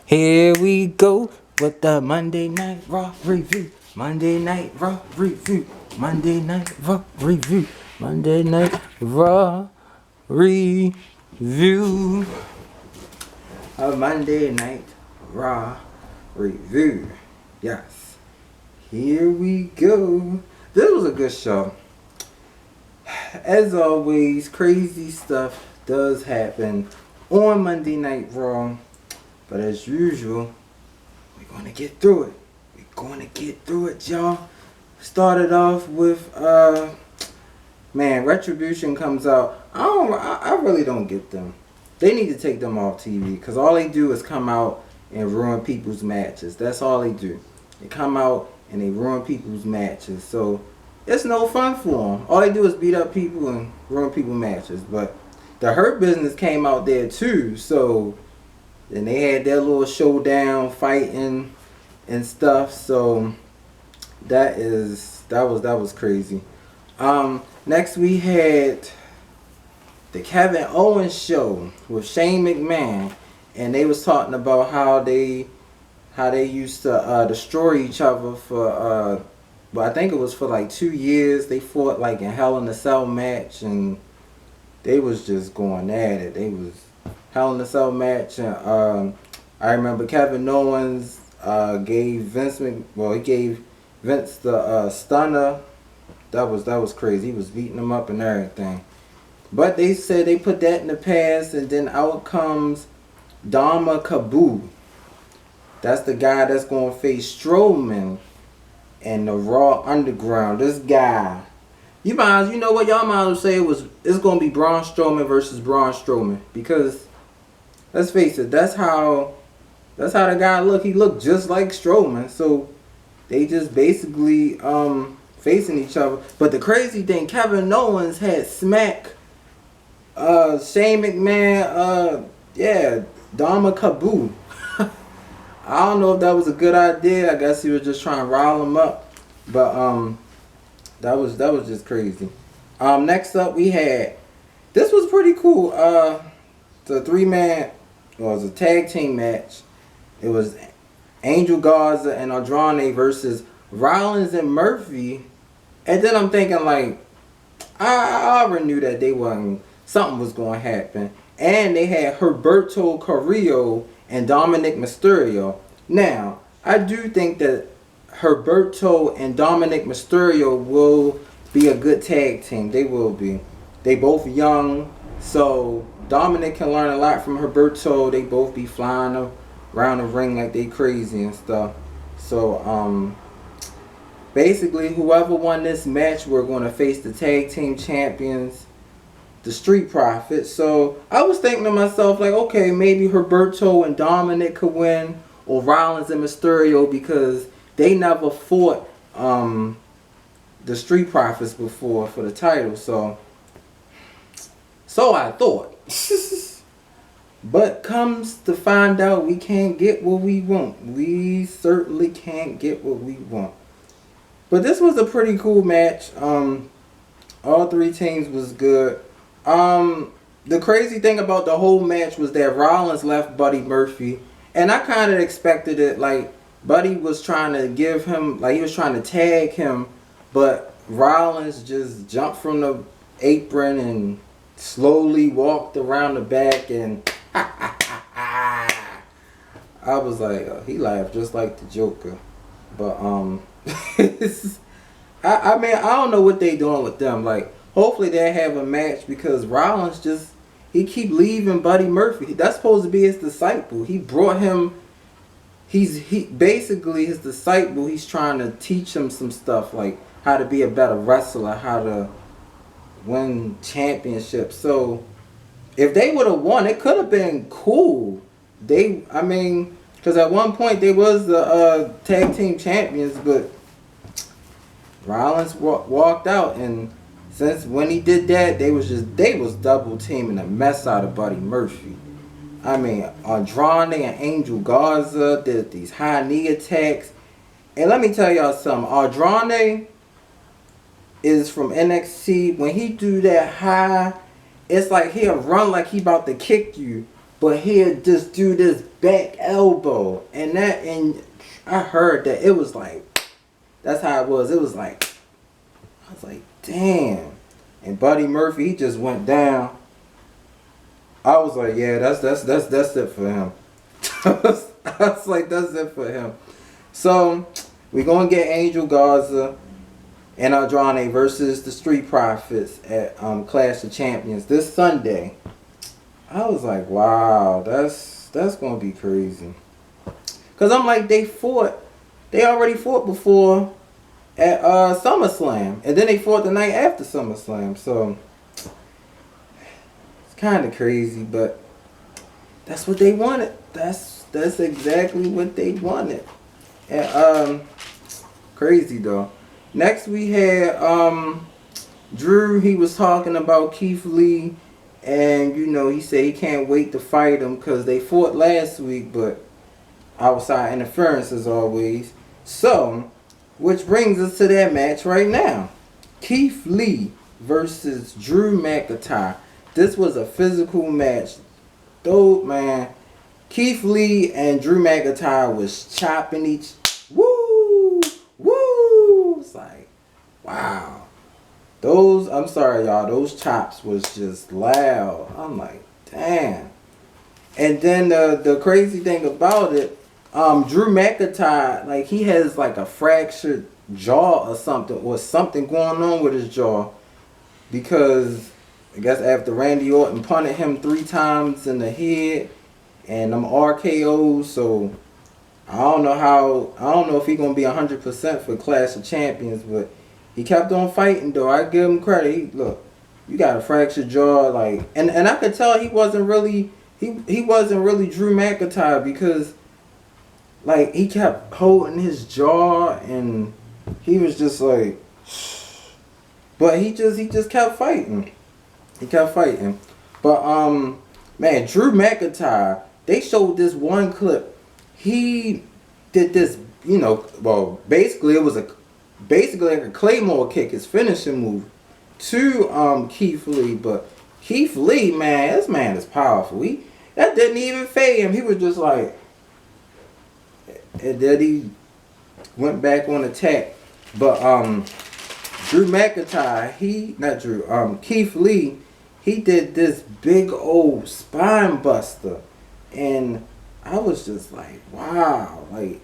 Here we go with the Monday Night Raw review. Monday Night Raw review. Monday Night Raw review. Monday Night Raw review. A Monday Night Raw review. Yes. Here we go. This was a good show. As always, crazy stuff does happen on Monday Night Raw. But as usual, we're going to get through it. We're going to get through it, y'all. Started off with, Retribution comes out. I really don't get them. They need to take them off TV because all they do is come out and ruin people's matches. That's all they do. They come out and they ruin people's matches. So it's no fun for them. All they do is beat up people and ruin people's matches. But the Hurt Business came out there too, so then they had their little showdown fighting and stuff. So that was crazy. Next we had the Kevin Owens show with Shane McMahon, and they was talking about how they used to destroy each other for I think it was for like 2 years. They fought like in Hell in a Cell match, and they was just going at it. They was Hell in a Cell match, and I remember Kevin Owens gave Vince the stunner. That was crazy. He was beating him up and everything. But they said they put that in the past, and then out comes Dama Kaboo. That's the guy that's gonna face Strowman in the Raw Underground. This guy, you know what, y'all might as well say it's gonna be Braun Strowman versus Braun Strowman, because let's face it, that's how the guy look. He looked just like Strowman. So they just basically facing each other. But the crazy thing, Kevin Owens had smack Shane McMahon, Dama Kaboo. I don't know if that was a good idea. I guess he was just trying to rile him up. But that was just crazy. Next up we had, this was pretty cool. The it was a tag team match. It was Angel Garza and Andrade versus Rollins and Murphy. And then I'm thinking, like, I already knew that something was going to happen. And they had Humberto Carrillo and Dominic Mysterio. Now, I do think that Humberto and Dominic Mysterio will be a good tag team. They will be. They both young, so Dominic can learn a lot from Humberto. They both be flying around the ring like they crazy and stuff. So, basically, whoever won this match, we're going to face the tag team champions, the Street Profits. So I was thinking to myself, like, okay, maybe Humberto and Dominic could win, or Rollins and Mysterio, because they never fought the Street Profits before for the title. So I thought. But comes to find out, we can't get what we want. We certainly can't get what we want. But this was a pretty cool match. All three teams was good. The crazy thing about the whole match was that Rollins left Buddy Murphy, and I kind of expected it. Like, Buddy was trying to give him, like, he was trying to tag him, but Rollins just jumped from the apron and slowly walked around the back, and I was like, he laughed just like the Joker. But I mean, I don't know what they doing with them. Like, hopefully they have a match, because Rollins he keep leaving Buddy Murphy. That's supposed to be his disciple. He brought him. He basically his disciple. He's trying to teach him some stuff, like how to be a better wrestler, how to win championships. So if they would have won, it could have been cool. Because at one point they was the tag team champions, but Rollins walked out, and since when he did that, they was double teaming the mess out of Buddy Murphy. I mean, Andrade and Angel Garza did these high knee attacks, and let me tell y'all something. Andrade is from NXT. When he do that high, it's like he'll run like he about to kick you, but he'll just do this back elbow, and I heard that it was like, that's how it was. It was like, I was like, damn. And Buddy Murphy, he just went down. I was like, yeah, that's it for him. I was like, that's it for him. So we're gonna get Angel Garza and Andrade versus the Street Profits at Clash of Champions this Sunday. I was like, wow, that's gonna be crazy. Cause I'm like, they already fought before at SummerSlam, and then they fought the night after SummerSlam. So it's kind of crazy, but that's what they wanted. That's exactly what they wanted. And crazy though. Next we had Drew. He was talking about Keith Lee, and he said he can't wait to fight him because they fought last week, but outside interference as always. So, which brings us to that match right now. Keith Lee versus Drew McIntyre. This was a physical match. Though, man, Keith Lee and Drew McIntyre was chopping each. Woo! Woo! It's like, wow. I'm sorry, y'all. Those chops was just loud. I'm like, damn. And then the crazy thing about it, Drew McIntyre, like, he has like a fractured jaw or something going on with his jaw, because I guess after Randy Orton punted him 3 times in the head and them RKOs, so I don't know if he's gonna be 100% for Clash of Champions, but he kept on fighting though. I give him credit. Look, you got a fractured jaw, like, and I could tell he wasn't really Drew McIntyre, because like he kept holding his jaw and he was just like, but he just kept fighting. He kept fighting. But man, Drew McIntyre, they showed this one clip. He did this, well, basically it was basically like a Claymore kick, his finishing move to Keith Lee. But Keith Lee, man, this man is powerful. That didn't even fade him. He was just like, and then he went back on attack. But Drew McIntyre, Keith Lee, he did this big old spine buster, and I was just like, wow, like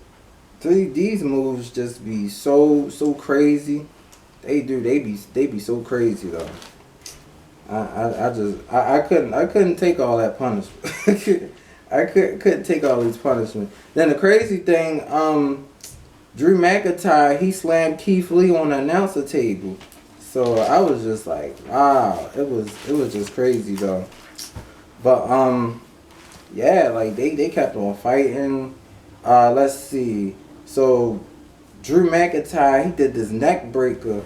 these moves just be so crazy. They be so crazy though. I couldn't take all that punishment. I couldn't take all these punishments. Then the crazy thing, Drew McIntyre, he slammed Keith Lee on the announcer table. So I was just like, wow, it was just crazy though. But yeah, like they kept on fighting. Let's see. So Drew McIntyre, he did this neck breaker,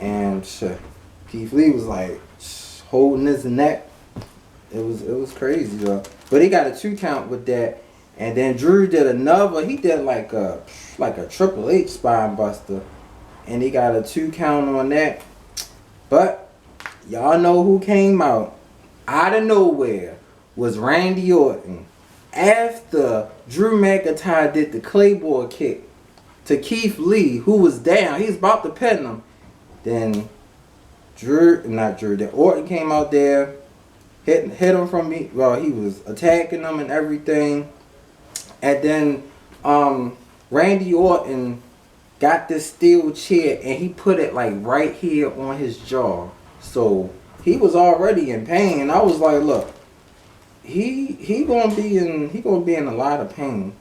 and Keith Lee was like holding his neck. It was crazy though. But he got a 2 count with that. And then Drew did another. He did like a Triple H spine buster, and he got a 2 count on that. But y'all know who came out of nowhere was Randy Orton. After Drew McIntyre did the Claymore kick to Keith Lee, who was down, he was about to pin him. Then Orton came out there, hit him from me. Well, he was attacking him and everything. And then Randy Orton got this steel chair and he put it like right here on his jaw. So he was already in pain. And I was like, look, he gonna be in a lot of pain.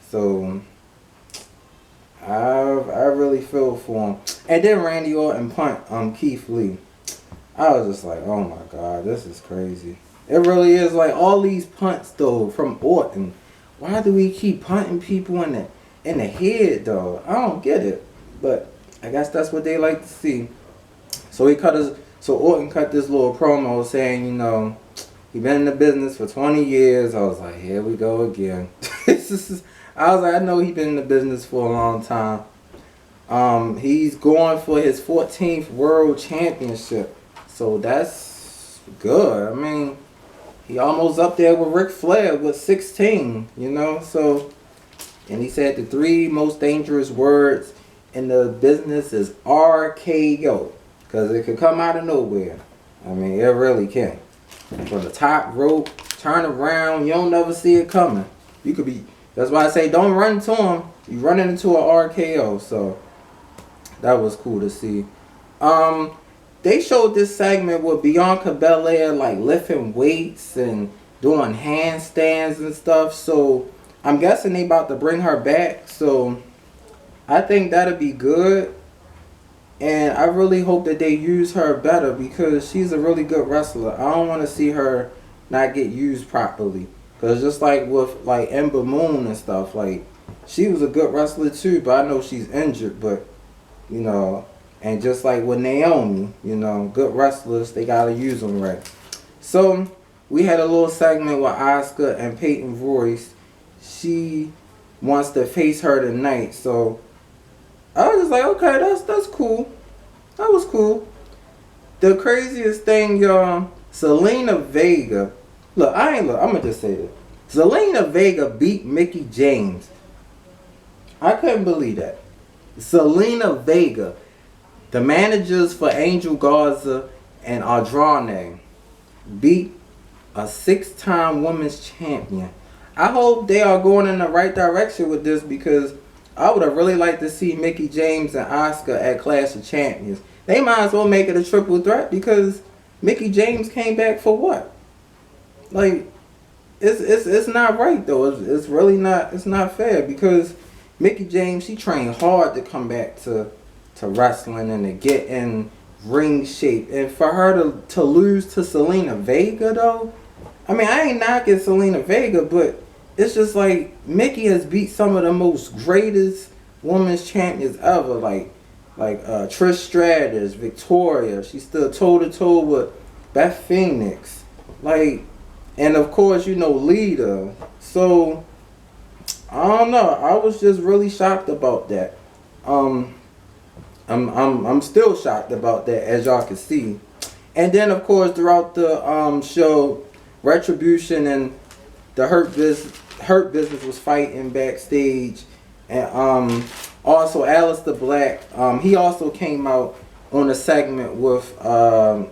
So I really feel for him. And then Randy Orton punt Keith Lee. I was just like, oh my God, this is crazy. It really is. Like, all these punts though from Orton. Why do we keep punting people in the head though? I don't get it. But I guess that's what they like to see. So Orton cut this little promo saying, he been in the business for 20 years. I was like, here we go again. I was like, I know he been in the business for a long time. He's going for his 14th World Championship. So that's good. I mean, He almost up there with Ric Flair with 16, you know. So, and he said the 3 most dangerous words in the business is RKO, because it could come out of nowhere. I mean, it really can. From the top rope, turn around, you don't never see it coming. You could be. That's why I say don't run to him. You running into an RKO. So that was cool to see. They showed this segment with Bianca Belair like lifting weights and doing handstands and stuff. So I'm guessing they about to bring her back. So I think that'll be good. And I really hope that they use her better because she's a really good wrestler. I don't want to see her not get used properly. Because just like with like Ember Moon and stuff, like she was a good wrestler too, but I know she's injured. But, you know, and just like with Naomi, you know, good wrestlers, they got to use them right. So we had a little segment with Asuka and Peyton Royce. She wants to face her tonight. So I was just like, okay, that's cool. That was cool. The craziest thing, y'all, Zelina Vega. Look, I'm gonna just say this. Zelina Vega beat Mickie James. I couldn't believe that. Zelina Vega, the managers for Angel Garza and Andrade, beat a 6-time women's champion. I hope they are going in the right direction with this because I would have really liked to see Mickie James and Asuka at Clash of Champions. They might as well make it a triple threat because Mickie James came back for what? Like, it's not right though. It's really not. It's not fair because Mickie James, she trained hard to come back to wrestling and to get in ring shape. And for her to lose to Zelina Vega though, I mean, I ain't knocking Zelina Vega, but it's just like Mickie has beat some of the most greatest women's champions ever, like Trish Stratus, Victoria. She stood toe to toe with Beth Phoenix, like, and of course you know Lita. So I don't know. I was just really shocked about that. I'm still shocked about that, as y'all can see. And then of course throughout the show, Retribution and the Hurt Business was fighting backstage, and also Aleister Black, he also came out on a segment with I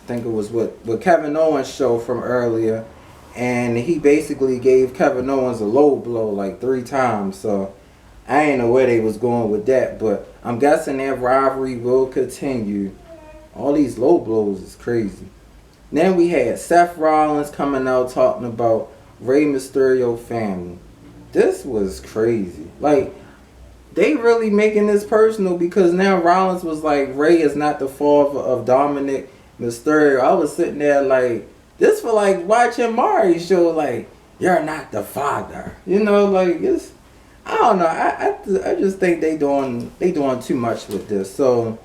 think it was with Kevin Owens' show from earlier, and he basically gave Kevin Owens a low blow like 3 times. So I ain't know where they was going with that, but I'm guessing that rivalry will continue. All these low blows is crazy. Then we had Seth Rollins coming out talking about Rey Mysterio family. This was crazy. Like, they really making this personal because now Rollins was like, Rey is not the father of Dominic Mysterio. I was sitting there like, this for like watching Mari's show, like, you're not the father. You know, like, it's, I don't know. I just think they doing too much with this. So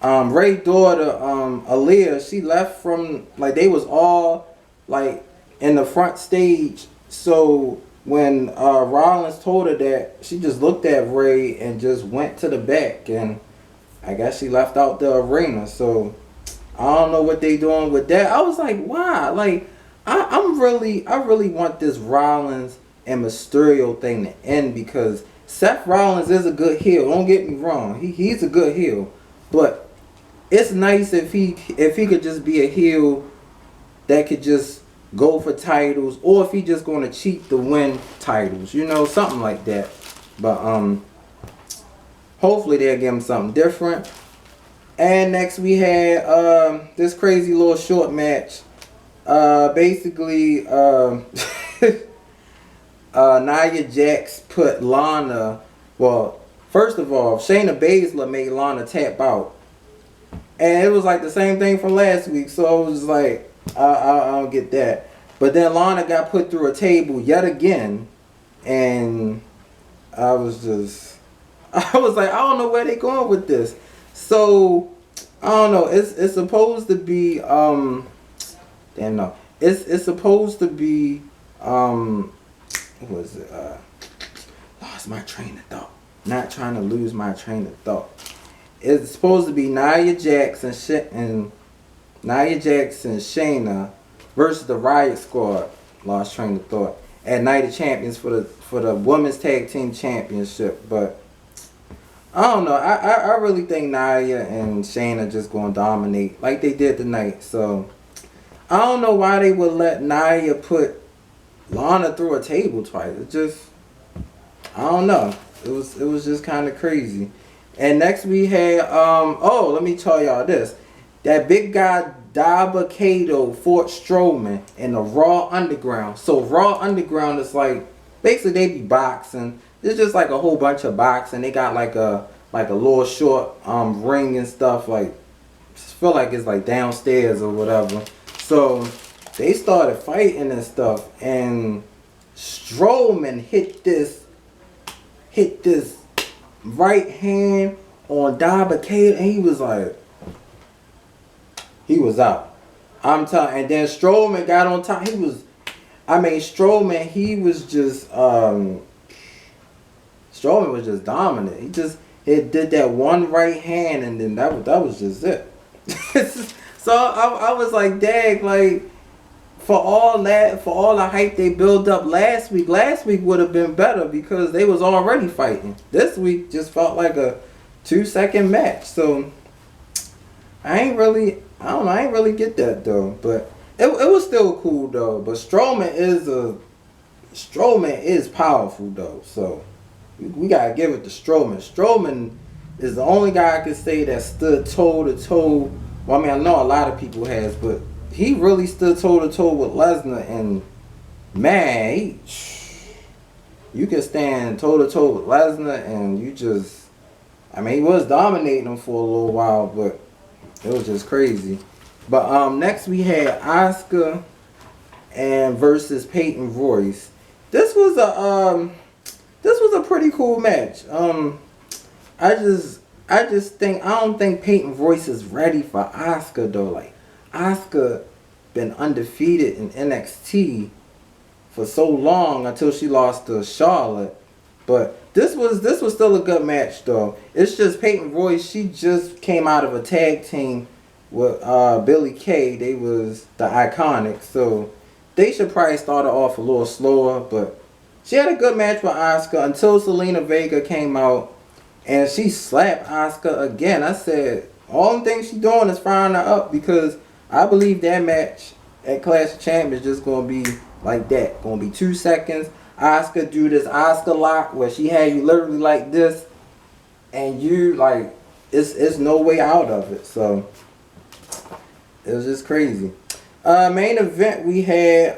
Rey's daughter, Aaliyah, she left from, like, they was all like in the front stage. So when Rollins told her that, she just looked at Rey and just went to the back, and I guess she left out the arena. So I don't know what they doing with that. I was like, why? Like, I really want this Rollins and Mysterio thing to end because Seth Rollins is a good heel. Don't get me wrong. He's a good heel, but it's nice if he could just be a heel that could just go for titles, or if he just going to cheat to win titles, you know, something like that. But hopefully they'll give him something different. And next we had this crazy little short match. Basically, Nia Jax put Lana. Well, first of all, Shayna Baszler made Lana tap out. And it was like the same thing from last week. So I was like, I don't get that. But then Lana got put through a table yet again. And I was like, I don't know where they going with this. So, I don't know. It's supposed to be, damn no. It's supposed to be, what was it? Lost my train of thought. Not trying to lose my train of thought. It's supposed to be Nia Jax and Shayna versus the Riot Squad. Lost train of thought. At Night of Champions for the Women's Tag Team Championship. But I don't know. I really think Nia and Shayna are just going to dominate like they did tonight. So I don't know why they would let Nia put Lana through a table twice. It just, I don't know. It was just kind of crazy. And next we had let me tell y'all this. That big guy Dabba-Kato fought Strowman in the Raw Underground. So Raw Underground is like basically they be boxing. It's just like a whole bunch of boxing. They got like a little short ring and stuff. Like just feel like it's like downstairs or whatever. So they started fighting and stuff, and Strowman hit this right hand on Dabba-Kato, and he was like, he was out. I'm telling. And then Strowman got on top. Strowman, he was just Strowman was just dominant. He did that one right hand, and then that was just it. So I was like, dang, like for all the hype they built up last week would have been better because they was already fighting. This week just felt like a 2-second match. So I ain't really get that though. But it was still cool though. But Strowman is powerful though. So we gotta give it to Strowman. Strowman is the only guy I could say that stood toe to toe. Well, I mean, I know a lot of people has, but he really stood toe to toe with Lesnar, and man, you can stand toe to toe with Lesnar, and he was dominating him for a little while, but it was just crazy. But next we had Asuka and versus Peyton Royce. This was a pretty cool match. I don't think Peyton Royce is ready for Asuka though. Like Asuka been undefeated in NXT for so long until she lost to Charlotte. But this was still a good match though. It's just Peyton Royce, she just came out of a tag team with Billie Kay. They was the Iconics, so they should probably start her off a little slower, but she had a good match with Asuka until Zelina Vega came out and she slapped Asuka again. I said, all the things she's doing is firing her up because I believe that match at Clash of Champions is just going to be like that. Going to be 2 seconds. Asuka do this Asuka lock where she had you literally like this and you like, it's no way out of it. So it was just crazy. Main event we had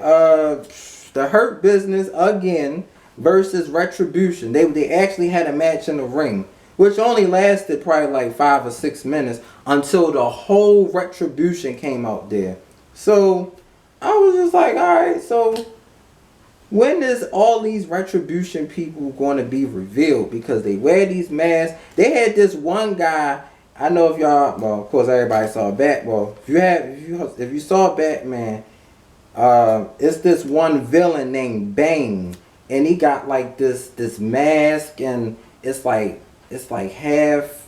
the Hurt Business again versus Retribution. They actually had a match in the ring, which only lasted probably like 5 or 6 minutes until the whole Retribution came out there. So I was just like, alright, so when is all these Retribution people going to be revealed? Because they wear these masks. They had this one guy, I know if y'all, well, of course everybody saw Batman. If you saw Batman, it's this one villain named Bane, and he got like this mask, and it's like half.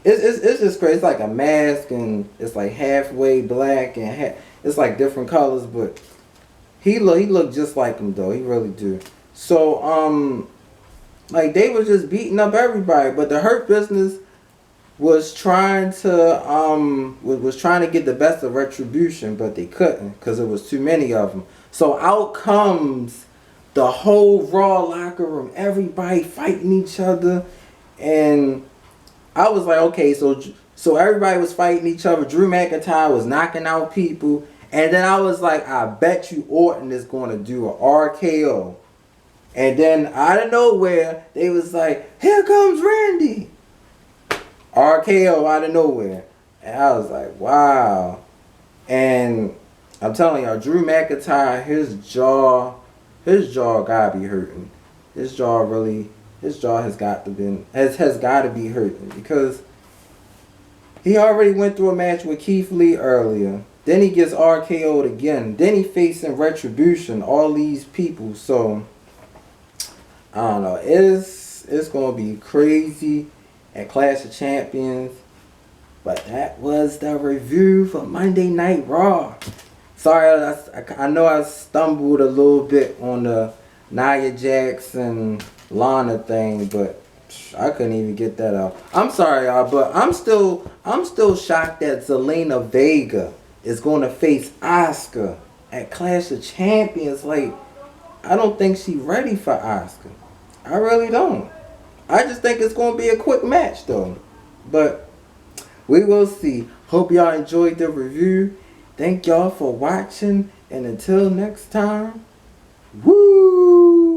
It's just crazy. It's like a mask, and it's like halfway black, and it's like different colors, but he looked just like him though. He really do. So like they were just beating up everybody, but the Hurt Business was trying to get the best of Retribution, but they couldn't because it was too many of them. So out comes the whole Raw locker room, everybody fighting each other, and I was like, okay, so everybody was fighting each other. Drew McIntyre was knocking out people, and then I was like, I bet you Orton is going to do an RKO, and then out of nowhere they was like, here comes Randy. RKO out of nowhere. And I was like, wow. And I'm telling y'all, Drew McIntyre, his jaw gotta be hurting. His jaw has got to be hurting because he already went through a match with Keith Lee earlier. Then he gets RKO'd again. Then he facing Retribution, all these people. So I don't know. It's gonna be crazy at Clash of Champions. But that was the review for Monday Night Raw. Sorry, I know I stumbled a little bit on the Nia Jax and Lana thing, but I couldn't even get that out. I'm sorry, y'all, but I'm still shocked that Zelina Vega is going to face Asuka at Clash of Champions. Like, I don't think she's ready for Asuka. I really don't. I just think it's going to be a quick match, though. But we will see. Hope y'all enjoyed the review. Thank y'all for watching. And until next time, woo!